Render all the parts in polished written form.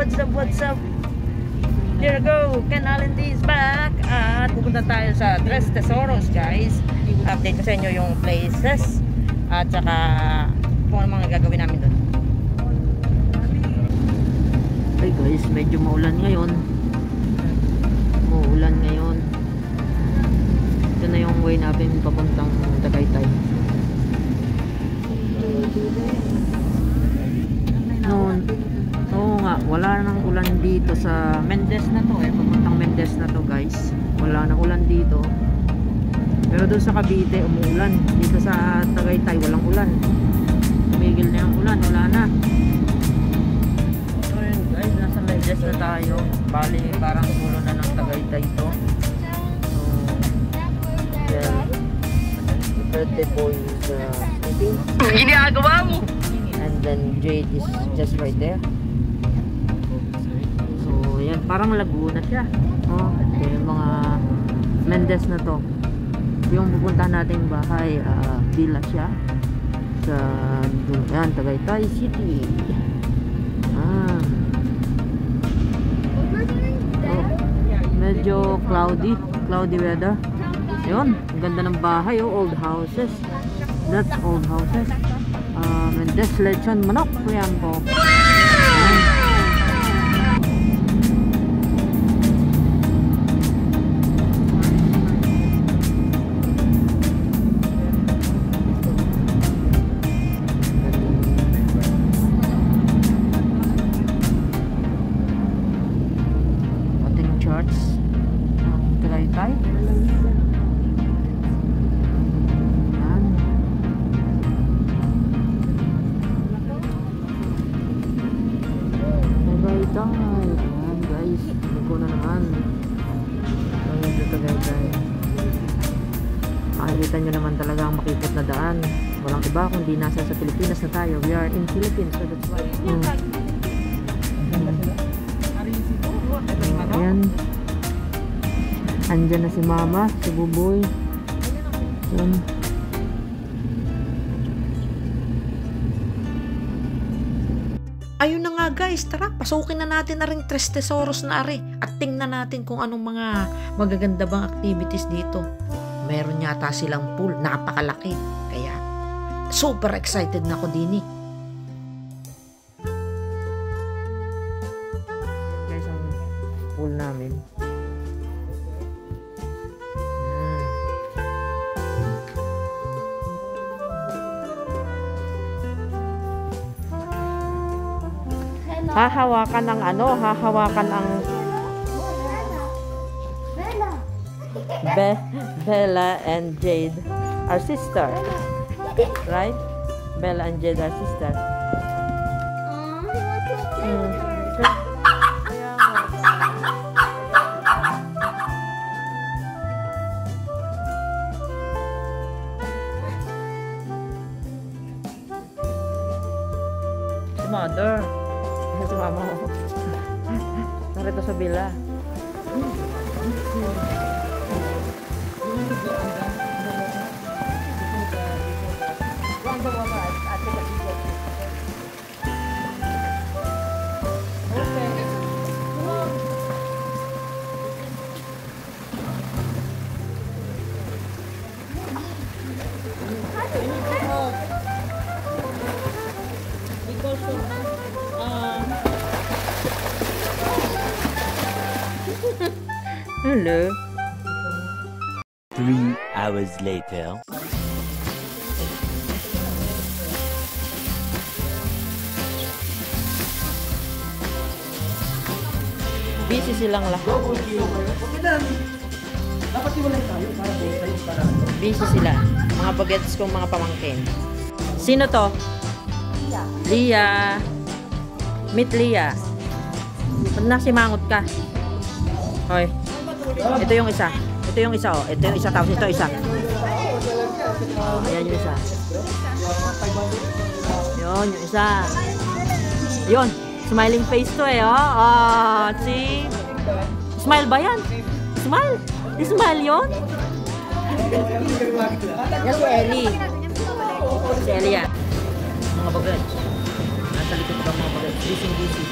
What's up? Here we go! Ken Allen is back! At pupunta tayo sa Tres Tesoros, guys. Update ko sa inyo yung places at saka kung ano mga gagawin namin doon. Hey guys, medyo maulan ngayon. Ito na yung way natin papuntang Tagaytay. Noon, oo nga, wala nang ulan dito sa Mendez na to papuntang Mendez na to, guys. Wala nang ulan dito. Pero doon sa Cavite umuulan. Dito sa Tagaytay walang ulan. Tumigil na yung ulan, wala na. So yun guys, nasa Mendez na tayo. Bali parang ulo na ng Tagaytay to. So yeah, the birthday boy is sleeping. Ginagawa mo! And then Jade is just right there. So yan, parang Laguna siya. Ito yung mga Mendez na to. Yung pupuntahan nating bahay, villa siya sa yan, Tagaytay City. Medyo cloudy weather. Yun, ang ganda ng bahay, old houses. That's old houses. Mendez Lechon Manok, yan po. Ating church ng Tagaytay. Ayan guys, ko na naman dito Tagaytay. Makikita nyo naman talaga ang makikot na daan. Walang iba kundi nasa sa Pilipinas na tayo. We are in Philippines, so that's why. Ayan, andyan na si mama, si buboy. Ayan. Ayun na nga guys, tara, pasukin na natin na rin Tres Tesoros na ari at tingnan natin kung anong mga magaganda bang activities dito. Meron yata silang pool, napakalaki, kaya super excited na ako din eh. Guys, ang pool namin. Hahawakan ang Bella and Jade are sister, right? Bella and Jade are sister. Mother, si mama mo. Narito sa villa. Hello. 3 hours later. Busy silang lahat. Busy sila. Mga bagets kong mga pamangkin. Sino to? Lia. Meet Lia. Ba't nasimangot ka? Hoy. Ito yung isa. Ito yung isa, oh. Ito yung isa, tapos ito isa. Ayan yung isa. Yun, yung isa. Yun. Smiling face to eh, oh. See? Smile ba yan? Smile? Smile yun? Yan si Ellie. Si Ellie yan. Mga bagay. Nasa likod ba mga bagay? Busy.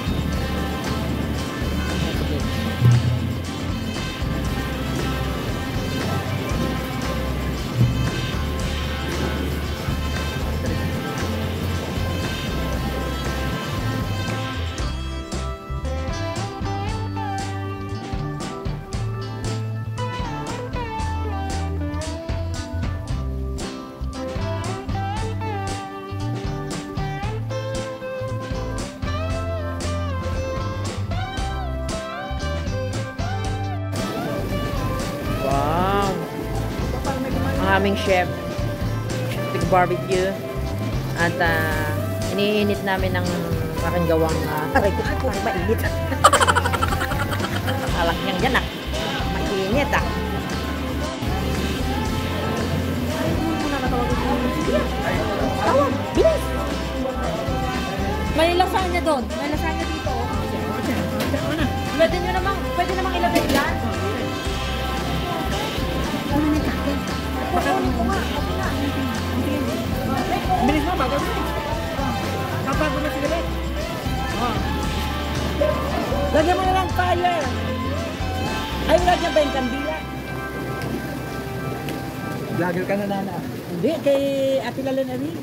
Wow! Ang aming chef. Big barbecue. At iniinit namin ng aking gawang aray ko, mainit. Alak niyang yan mainit Tawag! Bilis! May lasagna doon. May lasagna dito. Pwede namang ilagay yan. Bilis mo, bago na. Kapago na sila. Lagyan mo na lang fire. Ay, lagyan ba yung kandila? Vlogger ka na, Nana. Hindi, kay Ate Lala na rin.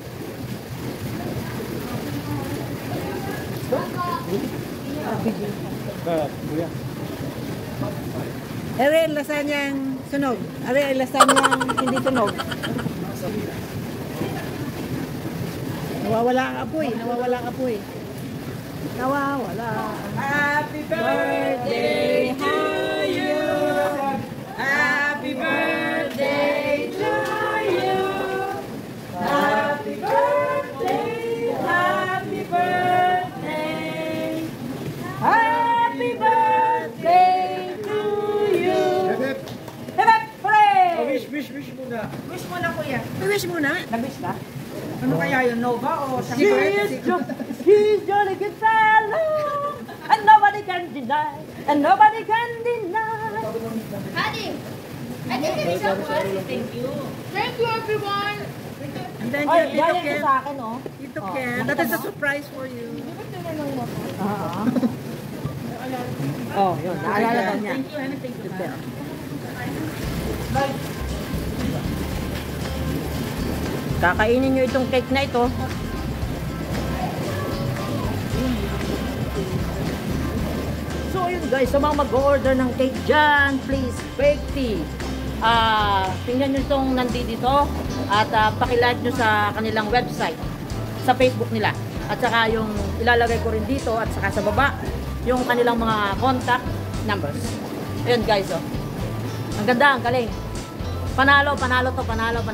Ere, lasanyang sunog. Ere, lasanyang hindi sunog. Nawawala ang apoy. Nawawala. Happy birthday to you. Happy birthday to you. Happy birthday. Happy birthday. Happy birthday to you. Hep, hooray! Wish muna. Wish muna, kuya. Wish muna? Nag-wish ka? Ano kaya yun? Nova o He's Johnny Gonzalo, and nobody can deny, and nobody can deny. Honey, I think it is a one. Thank you. Thank you, everyone. And then Ay, Tito galing Ken. sa akin, oh. Tito Ken. That is a surprise for you. Oh, yun. Naalala daw niya. Thank you, Hannah. Thank you. Kakainin nyo itong cake na ito. So yun guys, sa mga mag-order ng cake dyan, please, bake tea. Tingnan nyo itong nandito at pakilike nyo sa kanilang website, sa Facebook nila. At saka yung ilalagay ko rin dito at saka sa baba, yung kanilang mga contact numbers. Ayun guys, oh. Ang ganda, ang galing. Panalo to, panalo.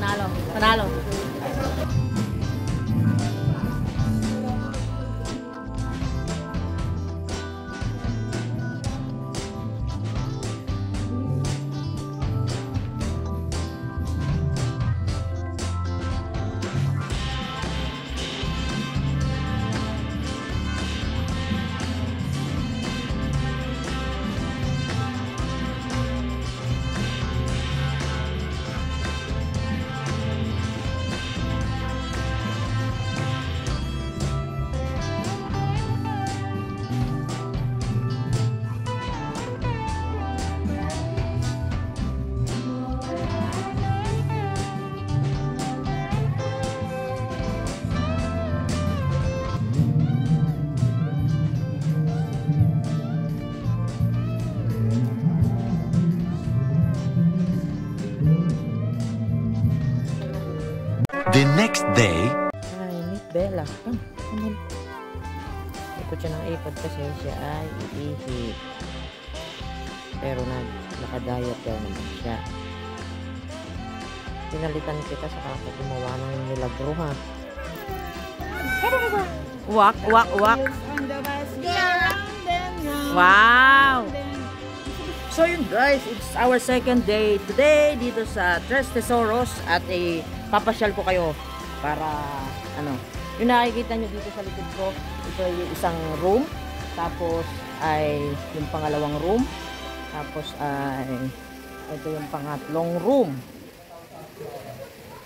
The next day. Ay, Miss Bella. Come. Ikot siya ng ikot kasi siya ay iihi. Pero naka-diet daw naman siya. Pinalitan kita sa kako gumawa ng milagro, ha? Wak. Wow! So yun guys, it's our second day today dito sa Tres Tesoros at papasyal ko kayo para yung nakikita nyo dito sa likod ko, ito yung isang room, tapos ay yung pangalawang room, tapos ay ito yung pangatlong room.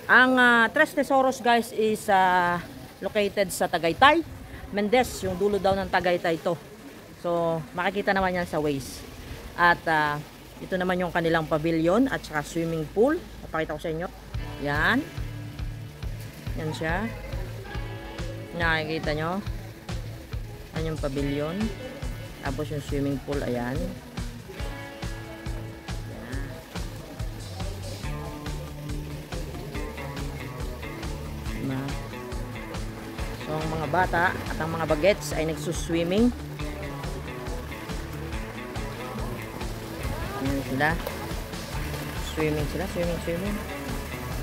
Ang Tres Tesoros guys is located sa Tagaytay, Mendez, yung dulo daw ng Tagaytay ito. So, makikita naman yan sa Waze. At ito naman yung kanilang pavilion at saka swimming pool. Papakita ko sa inyo. Yan. Yan siya. Nakikita nyo. Yan yung pavilion. Tapos yung swimming pool, ayan. So, ang mga bata at ang mga bagets ay nagsuswimming. Ayan sila. Swimming sila. Swimming.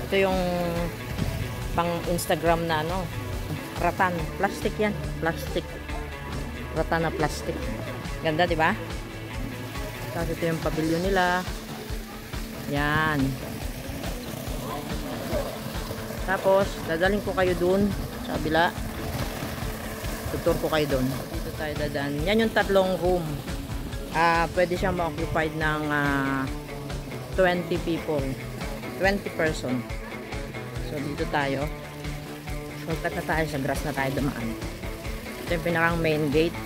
Ito yung pang Instagram na ano. Ratan. Plastic yan. Plastic. Ratan na plastic. Ganda, di ba? Tapos ito yung pavilion nila. Yan. Tapos, dadaling ko kayo dun sa kabila. Tutur ko kayo dun. Dito tayo dadaan. Yan yung tatlong room. Pwede siyang ma-occupied ng 20 people. 20 person. So, dito tayo. Shortcut na tayo. Sa grass na tayo dumaan. Ito yung pinakang main gate.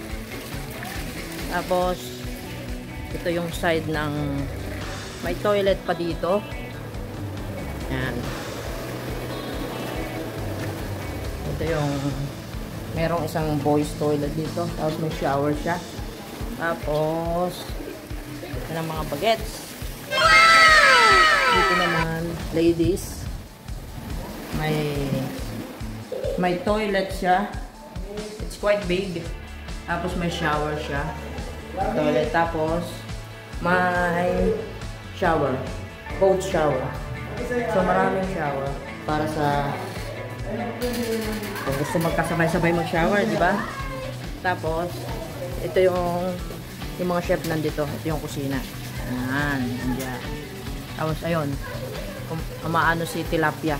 Tapos, ito yung side ng may toilet pa dito. Yan. Ito yung merong isang boys toilet dito. Tapos may shower siya. Tapos, ito ng mga bagets. Dito naman, ladies. May toilet siya. It's quite big. Tapos may shower siya. Toilet. Tapos, may shower. Cold shower. So, maraming shower. Para sa kung gusto magkasabay-sabay mag-shower, di ba? Tapos, ito yung mga chef nandito. Ito yung kusina. Ayan. Andiyan. Tapos, ayun. Maano si tilapia.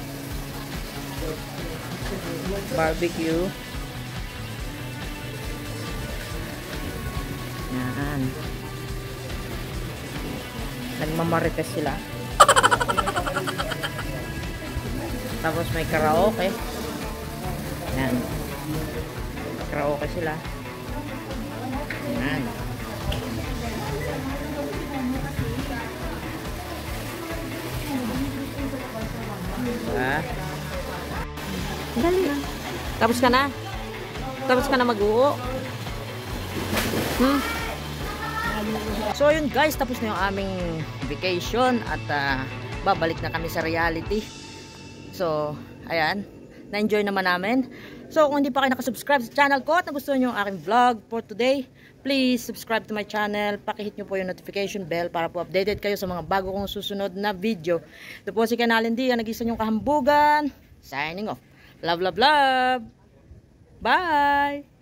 Barbecue. Ayan. Nagmamarites sila. Tapos may karaoke. Ayan. Karaoke sila. Ayan. Dali na. Tapos ka na? Tapos ka na mag-uo? So yun guys, tapos na yung aming vacation at babalik na kami sa reality. So, ayan. Na-enjoy naman namin. So, kung hindi pa kayo nakasubscribe sa channel ko at nagustuhan nyo ang aking vlog for today, please subscribe to my channel. Pakihit nyo po yung notification bell para po updated kayo sa mga bago kong susunod na video. Ito po si Kanalin D, ang nag-isa nyong kahambugan. Signing off. Love, love, love. Bye!